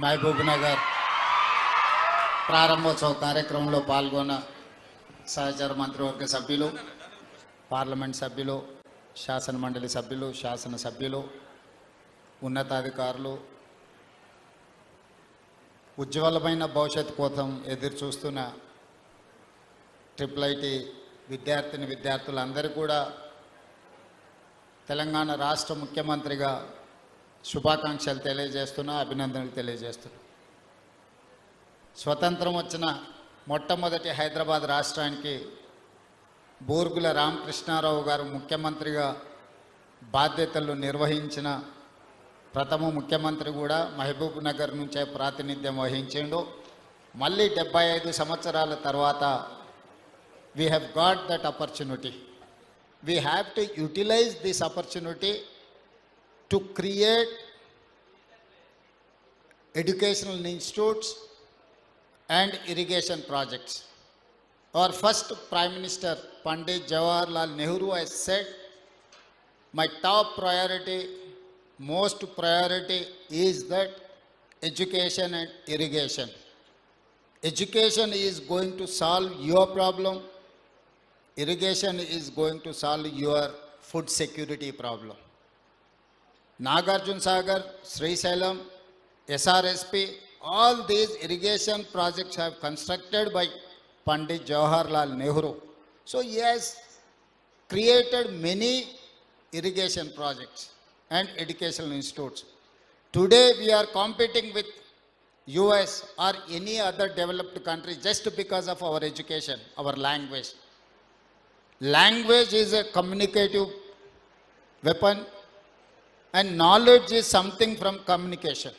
మహబూబ్ నగర్ ప్రారంభోత్సవ కార్యక్రమంలో పాల్గొన్న సహచర మంత్రివర్గ సభ్యులు, పార్లమెంట్ సభ్యులు, శాసన మండలి సభ్యులు, శాసన సభ్యులు, ఉన్నతాధికారులు, ఉజ్వలమైన భవిష్యత్తు కోసం ఎదురు చూస్తున్న IIIT విద్యార్థులందరూ కూడా తెలంగాణ రాష్ట్ర ముఖ్యమంత్రిగా శుభాకాంక్షలు తెలియజేస్తున్నా, అభినందనలు తెలియజేస్తున్నా. స్వతంత్రం వచ్చిన మొట్టమొదటి హైదరాబాద్ రాష్ట్రానికి బూర్గుల రామకృష్ణారావు గారు ముఖ్యమంత్రిగా బాధ్యతలు నిర్వహించిన ప్రథమ ముఖ్యమంత్రి కూడా మహబూబ్ నగర్ నుంచే ప్రాతినిధ్యం వహించిండు. మళ్ళీ 75 సంవత్సరాల తర్వాత we have got that opportunity. We have to utilize this opportunity to create educational institutes and irrigation projects. Our first Prime Minister Pandit Jawaharlal Nehru has said, my top priority, most priority is that education and irrigation. Education is going to solve your problem. Irrigation is going to solve your food security problem. Nagarjuna Sagar, Srisailam, SRSP, all these irrigation projects have constructed by Pandit Jawaharlal Nehru. So he has created many irrigation projects and educational institutes. Today we are competing with US or any other developed country just because of our education, our language. Language is a communicative weapon and knowledge is something from communication.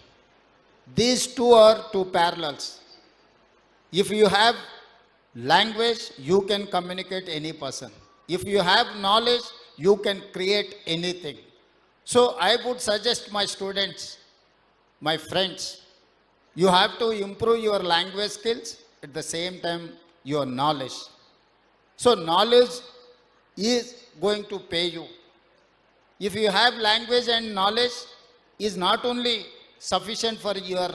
These two are two parallels. If you have language, you can communicate any person. If you have knowledge, you can create anything. So I would suggest my students, my friends, you have to improve your language skills, at the same time your knowledge. So knowledge is going to pay you. If you have language and knowledge, is not only sufficient for your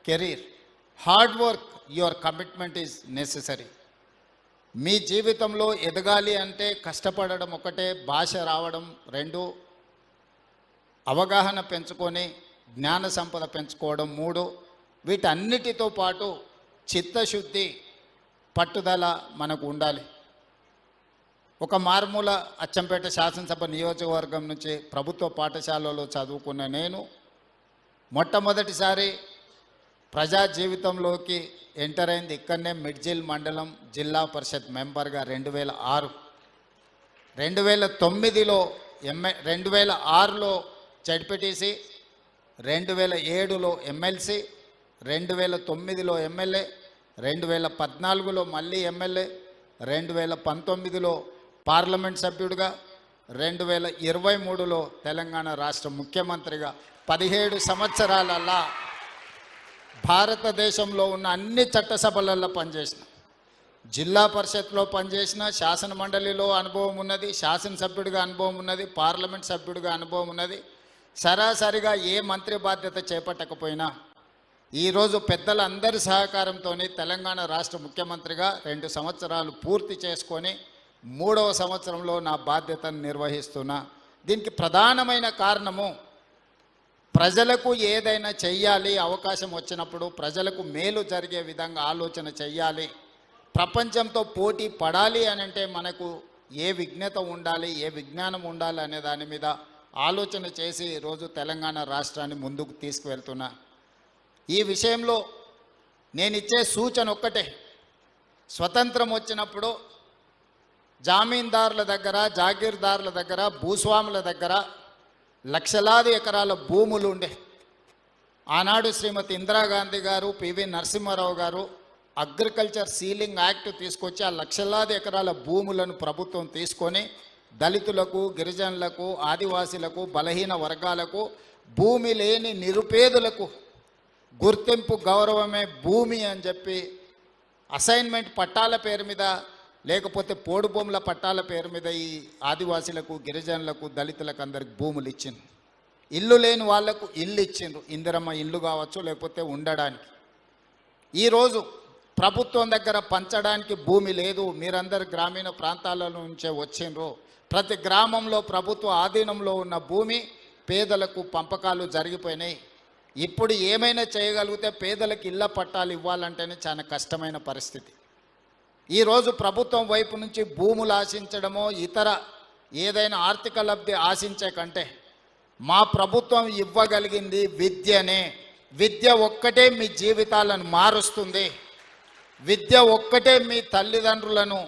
career. Hard work, your commitment is necessary. మీ జీవితంలో ఎదగాలి అంటే కష్టపడడం ఒకటే, భాష రావడం రెండు, అవగాహన పెంచుకొని జ్ఞాన సంపద పెంచుకోవడం మూడు, వీటన్నిటితో పాటు చిత్తశుద్ధి, పట్టుదల మనకు ఉండాలి. ఒక మారుమూల అచ్చంపేట శాసనసభ నియోజకవర్గం నుంచి ప్రభుత్వ పాఠశాలలో చదువుకున్న నేను మొట్టమొదటిసారి ప్రజా జీవితంలోకి ఎంటర్ అయింది ఇక్కడనే మిడ్జిల్ మండలం జిల్లా పరిషత్ మెంబర్గా 2006. 2009లో 2006లో జడ్పీటీసీ, 2007లో ఎమ్మెల్సీ, 2009లో ఎమ్మెల్యే, 2014లో మళ్ళీ ఎమ్మెల్యే, 2019లో పార్లమెంట్ సభ్యుడిగా, 2023లో తెలంగాణ రాష్ట్ర ముఖ్యమంత్రిగా 17 సంవత్సరాలల్లా భారతదేశంలో ఉన్న అన్ని చట్టసభలలో పనిచేసిన, జిల్లా పరిషత్లో పనిచేసిన, శాసన మండలిలో అనుభవం ఉన్నది, శాసనసభ్యుడిగా అనుభవం ఉన్నది, పార్లమెంట్ సభ్యుడిగా అనుభవం ఉన్నది. సరాసరిగా ఏ మంత్రి బాధ్యత చేపట్టకపోయినా ఈరోజు పెద్దలందరి సహకారంతో తెలంగాణ రాష్ట్ర ముఖ్యమంత్రిగా 2 సంవత్సరాలు పూర్తి చేసుకొని 3వ సంవత్సరంలో నా బాధ్యతను నిర్వహిస్తున్నా. దీనికి ప్రధానమైన కారణము, ప్రజలకు ఏదైనా చెయ్యాలి, అవకాశం వచ్చినప్పుడు ప్రజలకు మేలు జరిగే విధంగా ఆలోచన చెయ్యాలి. ప్రపంచంతో పోటీ పడాలి అని అంటే మనకు ఏ విజ్ఞత ఉండాలి, ఏ విజ్ఞానం ఉండాలి అనే దాని మీద ఆలోచన చేసి ఈరోజు తెలంగాణ రాష్ట్రాన్ని ముందుకు తీసుకువెళ్తున్నా. ఈ విషయంలో నేను ఇచ్చే సూచన ఒక్కటే, స్వతంత్రం వచ్చినప్పుడు జామీందారుల దగ్గర, జాగీర్దారుల దగ్గర, భూస్వాముల దగ్గర లక్షలాది ఎకరాల భూములు ఉండే. ఆనాడు శ్రీమతి ఇందిరాగాంధీ గారు, పివి నరసింహారావు గారు అగ్రికల్చర్ సీలింగ్ యాక్ట్ తీసుకొచ్చి ఆ లక్షలాది ఎకరాల భూములను ప్రభుత్వం తీసుకొని దళితులకు, గిరిజనులకు, ఆదివాసీలకు, బలహీన వర్గాలకు, భూమి లేని నిరుపేదలకు గుర్తింపు గౌరవమే భూమి అని చెప్పి అసైన్మెంట్ పట్టాల పేరు మీద, లేకపోతే పోడు భూముల పట్టాల పేరు మీద ఈ ఆదివాసీలకు, గిరిజనులకు, దళితులకు అందరికి భూములు ఇచ్చింది. ఇల్లు లేని వాళ్లకు ఇల్లు ఇచ్చిండ్రు, ఇందిరమ్మ ఇల్లు కావచ్చు లేకపోతే ఉండడానికి. ఈరోజు ప్రభుత్వం దగ్గర పంచడానికి భూమి లేదు, మీరందరు గ్రామీణ ప్రాంతాల నుంచే వచ్చిండ్రు. ప్రతి గ్రామంలో ప్రభుత్వ ఆధీనంలో ఉన్న భూమి పేదలకు పంపకాలు జరిగిపోయినాయి. ఇప్పుడు ఏమైనా చేయగలిగితే పేదలకు ఇళ్ల పట్టాలు ఇవ్వాలంటేనే చాలా కష్టమైన పరిస్థితి. ఈరోజు ప్రభుత్వం వైపు నుంచి భూములు ఆశించడమో ఇతర ఏదైనా ఆర్థిక లబ్ధి ఆశించే కంటే మా ప్రభుత్వం ఇవ్వగలిగింది విద్యనే. విద్య ఒక్కటే మీ జీవితాలను మారుస్తుంది. విద్య ఒక్కటే మీ తల్లిదండ్రులను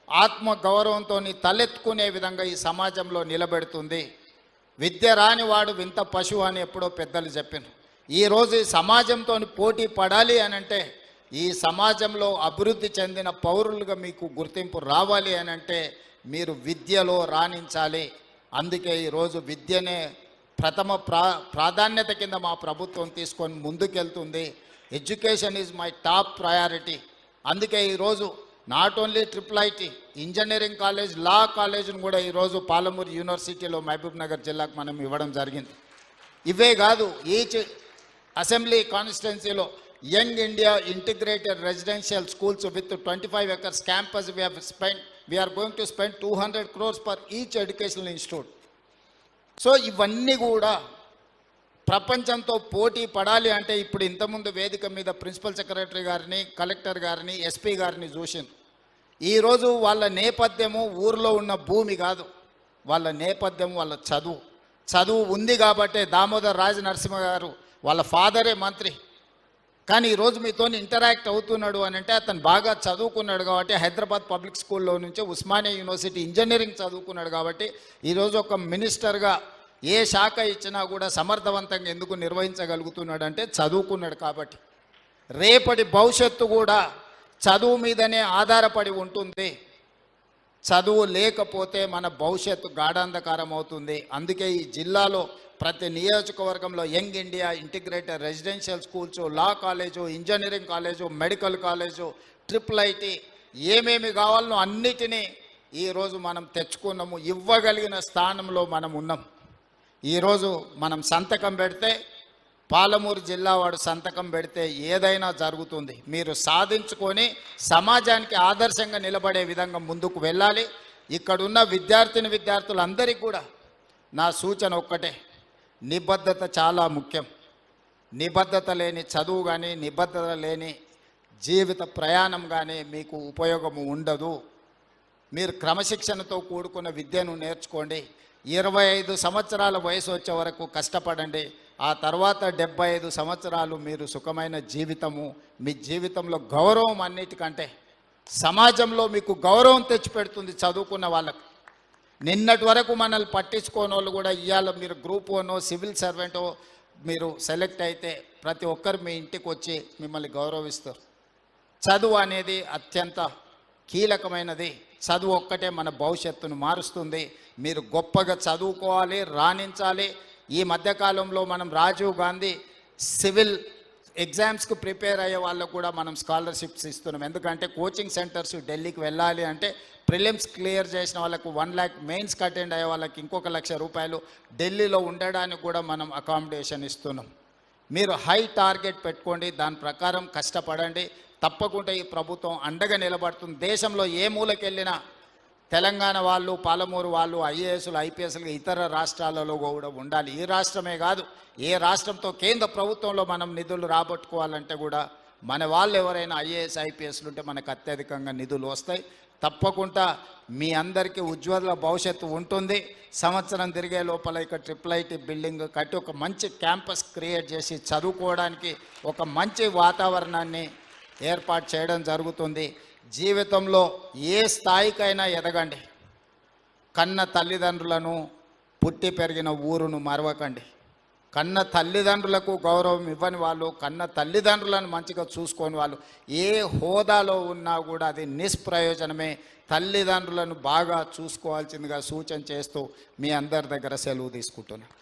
ఆత్మ గౌరవంతో తలెత్తుకునే విధంగా ఈ సమాజంలో నిలబెడుతుంది. విద్య రాని వాడు వింత పశువు అని ఎప్పుడో పెద్దలు చెప్పారు. ఈరోజు ఈ సమాజంతో పోటీ పడాలి అని అంటే, ఈ సమాజంలో అభివృద్ధి చెందిన పౌరులుగా మీకు గుర్తింపు రావాలి అని అంటే మీరు విద్యలో రాణించాలి. అందుకే ఈరోజు విద్యనే ప్రథమ ప్రాధాన్యత కింద మా ప్రభుత్వం తీసుకొని ముందుకెళ్తుంది. Education is my top priority. అందుకే ఈరోజు not only IIIT engineering college, law కాలేజ్ను కూడా ఈరోజు పాలమూరు యూనివర్సిటీలో మహబూబ్ నగర్ జిల్లాకు మనం ఇవ్వడం జరిగింది. ఇవే కాదు, ఈచ్ అసెంబ్లీ కాన్స్టిట్యున్సీలో young India integrated residential schools with 25 acres campus we are going to spend 200 crores for each educational institute. So ఇవన్నీ కూడా ప్రపంచంతో పోటీ పడాలి అంటే ఇప్పుడు ఇంతకుముందు వేదిక మీద ప్రిన్సిపల్ సెక్రటరీ గారిని, కలెక్టర్ గారిని, ఎస్పీ గారిని చూసింది. ఈరోజు వాళ్ళ నేపథ్యము ఊరిలో ఉన్న భూమి కాదు, వాళ్ళ నేపథ్యం వాళ్ళ చదువు ఉంది. కాబట్టే దామోదర్ రాజ నరసింహ గారు వాళ్ళ ఫాదరే మంత్రి, కానీ ఈరోజు మీతో ఇంటరాక్ట్ అవుతున్నాడు అని అంటే అతను బాగా చదువుకున్నాడు కాబట్టి, హైదరాబాద్ పబ్లిక్ స్కూల్లో నుంచి ఉస్మానియా యూనివర్సిటీ ఇంజనీరింగ్ చదువుకున్నాడు కాబట్టి ఈరోజు ఒక మినిస్టర్గా ఏ శాఖ ఇచ్చినా కూడా సమర్థవంతంగా ఎందుకు నిర్వహించగలుగుతున్నాడు అంటే చదువుకున్నాడు కాబట్టి. రేపటి భవిష్యత్తు కూడా చదువు మీదనే ఆధారపడి ఉంటుంది. చదువు లేకపోతే మన భవిష్యత్తు గాఢాంధకారం అవుతుంది. అందుకే ఈ జిల్లాలో ప్రతి నియోజకవర్గంలో young India integrated residential schools, లా college, engineering college, medical college, IIIT ఏమేమి కావాలనో అన్నిటినీ ఈరోజు మనం తెచ్చుకున్నాము. ఇవ్వగలిగిన స్థానంలో మనం ఉన్నాం. ఈరోజు మనం సంతకం పెడితే, పాలమూరు జిల్లా వాడు సంతకం పెడితే ఏదైనా జరుగుతుంది. మీరు సాధించుకొని సమాజానికి ఆదర్శంగా నిలబడే విధంగా ముందుకు వెళ్ళాలి. ఇక్కడున్న విద్యార్థులందరికీ కూడా నా సూచన ఒక్కటే, నిబద్ధత చాలా ముఖ్యం. నిబద్ధత లేని చదువు కానీ, నిబద్ధత లేని జీవిత ప్రయాణం కానీ మీకు ఉపయోగము ఉండదు. మీరు క్రమశిక్షణతో కూడుకున్న విద్యను నేర్చుకోండి. 25 సంవత్సరాల వయసు వచ్చే వరకు కష్టపడండి. ఆ తర్వాత 75 సంవత్సరాలు మీరు సుఖమైన జీవితము, మీ జీవితంలో గౌరవం అన్నిటికంటే సమాజంలో మీకు గౌరవం తెచ్చిపెడుతుంది చదువుకున్న వాళ్ళకు. నిన్నటి వరకు మనల్ని పట్టించుకోని వాళ్ళు కూడా ఇవాళ మీరు గ్రూప్ 1 సివిల్ సర్వెంటో మీరు సెలెక్ట్ అయితే ప్రతి ఒక్కరు మీ ఇంటికి వచ్చి మిమ్మల్ని గౌరవిస్తారు. చదువు అనేది అత్యంత కీలకమైనది. చదువు ఒక్కటే మన భవిష్యత్తును మారుస్తుంది. మీరు గొప్పగా చదువుకోవాలి, రాణించాలి. ఈ మధ్యకాలంలో మనం రాజీవ్ గాంధీ సివిల్ ఎగ్జామ్స్కి ప్రిపేర్ అయ్యే వాళ్ళకు కూడా మనం స్కాలర్షిప్స్ ఇస్తున్నాం. ఎందుకంటే కోచింగ్ సెంటర్స్ ఢిల్లీకి వెళ్ళాలి అంటే ప్రిలిమ్స్ క్లియర్ చేసిన వాళ్ళకు 1 lakh, మెయిన్స్కి అటెండ్ అయ్యే వాళ్ళకి ఇంకొక ₹1,00,000 ఢిల్లీలో ఉండడానికి కూడా మనం అకామిడేషన్ ఇస్తున్నాం. మీరు హై టార్గెట్ పెట్టుకోండి, దాని ప్రకారం కష్టపడండి. తప్పకుండా ఈ ప్రభుత్వం అండగా నిలబడుతుంది. దేశంలో ఏ మూలకెళ్ళినా తెలంగాణ వాళ్ళు, పాలమూరు వాళ్ళు IASలు, IPSలుగా ఇతర రాష్ట్రాలలో కూడా ఉండాలి. ఈ రాష్ట్రమే కాదు, ఏ రాష్ట్రంతో కేంద్ర ప్రభుత్వంలో మనం నిధులు రాబట్టుకోవాలంటే కూడా మన వాళ్ళు ఎవరైనా IAS, IPSలు ఉంటే మనకు అత్యధికంగా నిధులు వస్తాయి. తప్పకుండా మీ అందరికీ ఉజ్వల భవిష్యత్తు ఉంటుంది. సంవత్సరం తిరిగే లోపల ఇక్కడ IIIT బిల్డింగ్ కట్టి ఒక మంచి క్యాంపస్ క్రియేట్ చేసి చదువుకోవడానికి ఒక మంచి వాతావరణాన్ని ఏర్పాటు చేయడం జరుగుతుంది. జీవితంలో ఏ స్థాయికైనా ఎదగండి. కన్న తల్లిదండ్రులను, పుట్టి పెరిగిన ఊరును మరవకండి. కన్న తల్లిదండ్రులకు గౌరవం ఇవ్వని వాళ్ళు, కన్న తల్లిదండ్రులను మంచిగా చూసుకొని వాళ్ళు ఏ హోదాలో ఉన్నా కూడా అది నిష్ప్రయోజనమే. తల్లిదండ్రులను బాగా చూసుకోవాల్సిందిగా సూచన చేస్తూ మీ అందరి దగ్గర సెలవు తీసుకుంటున్నాను.